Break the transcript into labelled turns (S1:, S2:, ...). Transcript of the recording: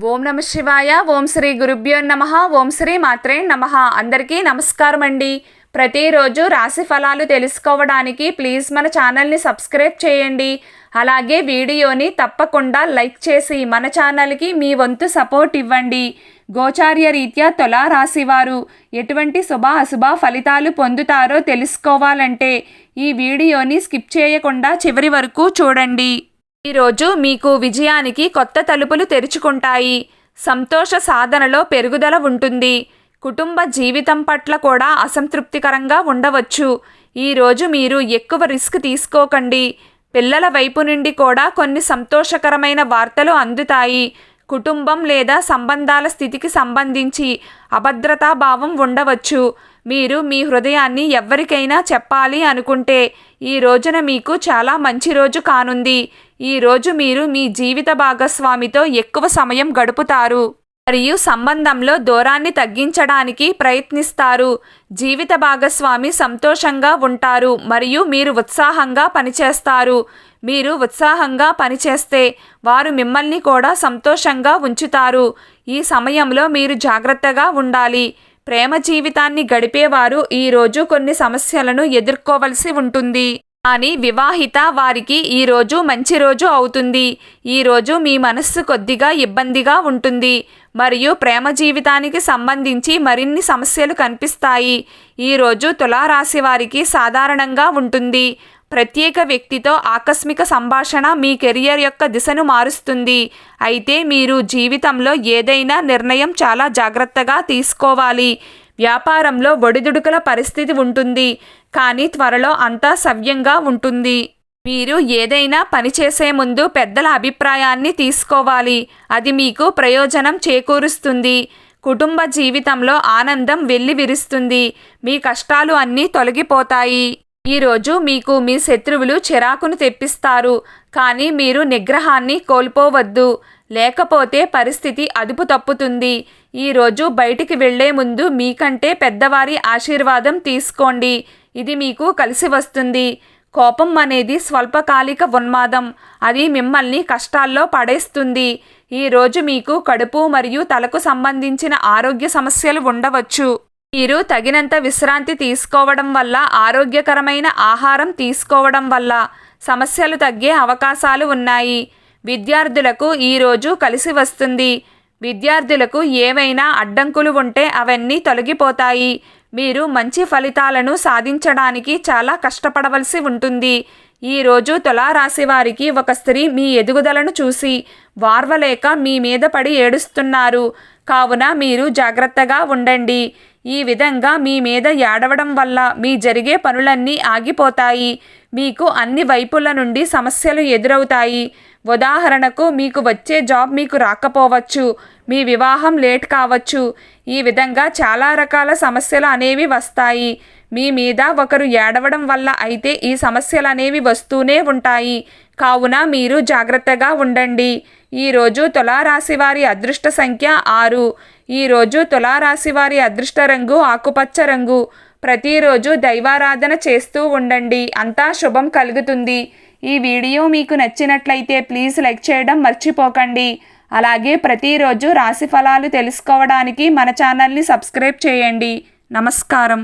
S1: ఓం నమ శివాయ. ఓం శ్రీ గురుభ్యో నమః. ఓం శ్రీ మాత్రే నమః. అందరికీ నమస్కారం అండి. ప్రతిరోజు రాశి ఫలాలు తెలుసుకోవడానికి ప్లీజ్ మన ఛానల్ని సబ్స్క్రైబ్ చేయండి. అలాగే వీడియోని తప్పకుండా లైక్ చేసి మన ఛానల్కి మీ వంతు సపోర్ట్ ఇవ్వండి. గోచార్య రీత్యా తులా రాశివారు ఎటువంటి శుభ అశుభ ఫలితాలు పొందుతారో తెలుసుకోవాలంటే ఈ వీడియోని స్కిప్ చేయకుండా చివరి వరకు చూడండి. ఈరోజు మీకు విజయానికి కొత్త తలుపులు తెరుచుకుంటాయి. సంతోష సాధనలో పెరుగుదల ఉంటుంది. కుటుంబ జీవితం పట్ల కూడా అసంతృప్తికరంగా ఉండవచ్చు. ఈరోజు మీరు ఎక్కువ రిస్క్ తీసుకోకండి. పిల్లల వైపు నుండి కూడా కొన్ని సంతోషకరమైన వార్తలు అందుతాయి. కుటుంబం లేదా సంబంధాల స్థితికి సంబంధించి అభద్రతా భావం ఉండవచ్చు. మీరు మీ హృదయాన్ని ఎవరికైనా చెప్పాలి అనుకుంటే ఈ రోజున మీకు చాలా మంచి రోజు కానుంది. ఈరోజు మీరు మీ జీవిత భాగస్వామితో ఎక్కువ సమయం గడుపుతారు మరియు సంబంధంలో దూరాన్ని తగ్గించడానికి ప్రయత్నిస్తారు. జీవిత భాగస్వామి సంతోషంగా ఉంటారు మరియు మీరు ఉత్సాహంగా పనిచేస్తారు. మీరు ఉత్సాహంగా పనిచేస్తే వారు మిమ్మల్ని కూడా సంతోషంగా ఉంచుతారు. ఈ సమయంలో మీరు జాగ్రత్తగా ఉండాలి. ప్రేమ జీవితాన్ని గడిపేవారు ఈరోజు కొన్ని సమస్యలను ఎదుర్కోవలసి ఉంటుంది. కానీ వివాహిత వారికి ఈరోజు మంచి రోజు అవుతుంది. ఈరోజు మీ మనస్సు కొద్దిగా ఇబ్బందిగా ఉంటుంది మరియు ప్రేమ జీవితానికి సంబంధించి మరిన్ని సమస్యలు కనిపిస్తాయి. ఈరోజు తులారాశి వారికి సాధారణంగా ఉంటుంది. ప్రత్యేక వ్యక్తితో ఆకస్మిక సంభాషణ మీ కెరియర్ యొక్క దిశను మారుస్తుంది. అయితే మీరు జీవితంలో ఏదైనా నిర్ణయం చాలా జాగ్రత్తగా తీసుకోవాలి. వ్యాపారంలో ఒడిదుడుకుల పరిస్థితి ఉంటుంది, కానీ త్వరలో అంతా సవ్యంగా ఉంటుంది. మీరు ఏదైనా పని చేసే ముందు పెద్దల అభిప్రాయాన్ని తీసుకోవాలి. అది మీకు ప్రయోజనం చేకూరుస్తుంది. కుటుంబ జీవితంలో ఆనందం వెల్లివిరుస్తుంది. మీ కష్టాలు అన్నీ తొలగిపోతాయి. ఈరోజు మీకు మీ శత్రువులు చిరాకును తెప్పిస్తారు, కానీ మీరు నిగ్రహాన్ని కోల్పోవద్దు, లేకపోతే పరిస్థితి అదుపు తప్పుతుంది. ఈరోజు బయటికి వెళ్లే ముందు మీకంటే పెద్దవారి ఆశీర్వాదం తీసుకోండి. ఇది మీకు కలిసి వస్తుంది. కోపం అనేది స్వల్పకాలిక ఉన్మాదం. అది మిమ్మల్ని కష్టాల్లో పడేస్తుంది. ఈరోజు మీకు కడుపు మరియు తలకు సంబంధించిన ఆరోగ్య సమస్యలు ఉండవచ్చు. మీరు తగినంత విశ్రాంతి తీసుకోవడం వల్ల, ఆరోగ్యకరమైన ఆహారం తీసుకోవడం వల్ల సమస్యలు తగ్గే అవకాశాలు ఉన్నాయి. విద్యార్థులకు ఈరోజు కలిసి వస్తుంది. విద్యార్థులకు ఏవైనా అడ్డంకులు ఉంటే అవన్నీ తొలగిపోతాయి. మీరు మంచి ఫలితాలను సాధించడానికి చాలా కష్టపడవలసి ఉంటుంది. ఈరోజు తులారాశి వారికి ఒక స్త్రీ మీ ఎదుగుదలను చూసి వార్వలేక మీ మీద పడి ఏడుస్తున్నారు. కావున మీరు జాగ్రత్తగా ఉండండి. ఈ విధంగా మీ మీద ఏడవడం వల్ల మీ జరిగే పనులన్నీ ఆగిపోతాయి. మీకు అన్ని వైపుల నుండి సమస్యలు ఎదురవుతాయి. ఉదాహరణకు మీకు వచ్చే జాబ్ మీకు రాకపోవచ్చు. మీ వివాహం లేట్ కావచ్చు. ఈ విధంగా చాలా రకాల సమస్యలు అనేవి వస్తాయి. మీ మీద ఒకరు ఏడవడం వల్ల అయితే ఈ సమస్యలు అనేవి వస్తూనే ఉంటాయి. కావున మీరు జాగ్రత్తగా ఉండండి. ఈరోజు తులారాశి వారి అదృష్ట సంఖ్య 6. ఈరోజు తులారాశి వారి అదృష్ట రంగు ఆకుపచ్చ రంగు. ప్రతిరోజు దైవారాధన చేస్తూ ఉండండి. అంతా శుభం కలుగుతుంది. ఈ వీడియో మీకు నచ్చినట్లయితే ప్లీజ్ లైక్ చేయడం మర్చిపోకండి. అలాగే ప్రతిరోజు రాశి ఫలాలు తెలుసుకోవడానికి మన ఛానల్ని సబ్స్క్రైబ్ చేయండి. నమస్కారం.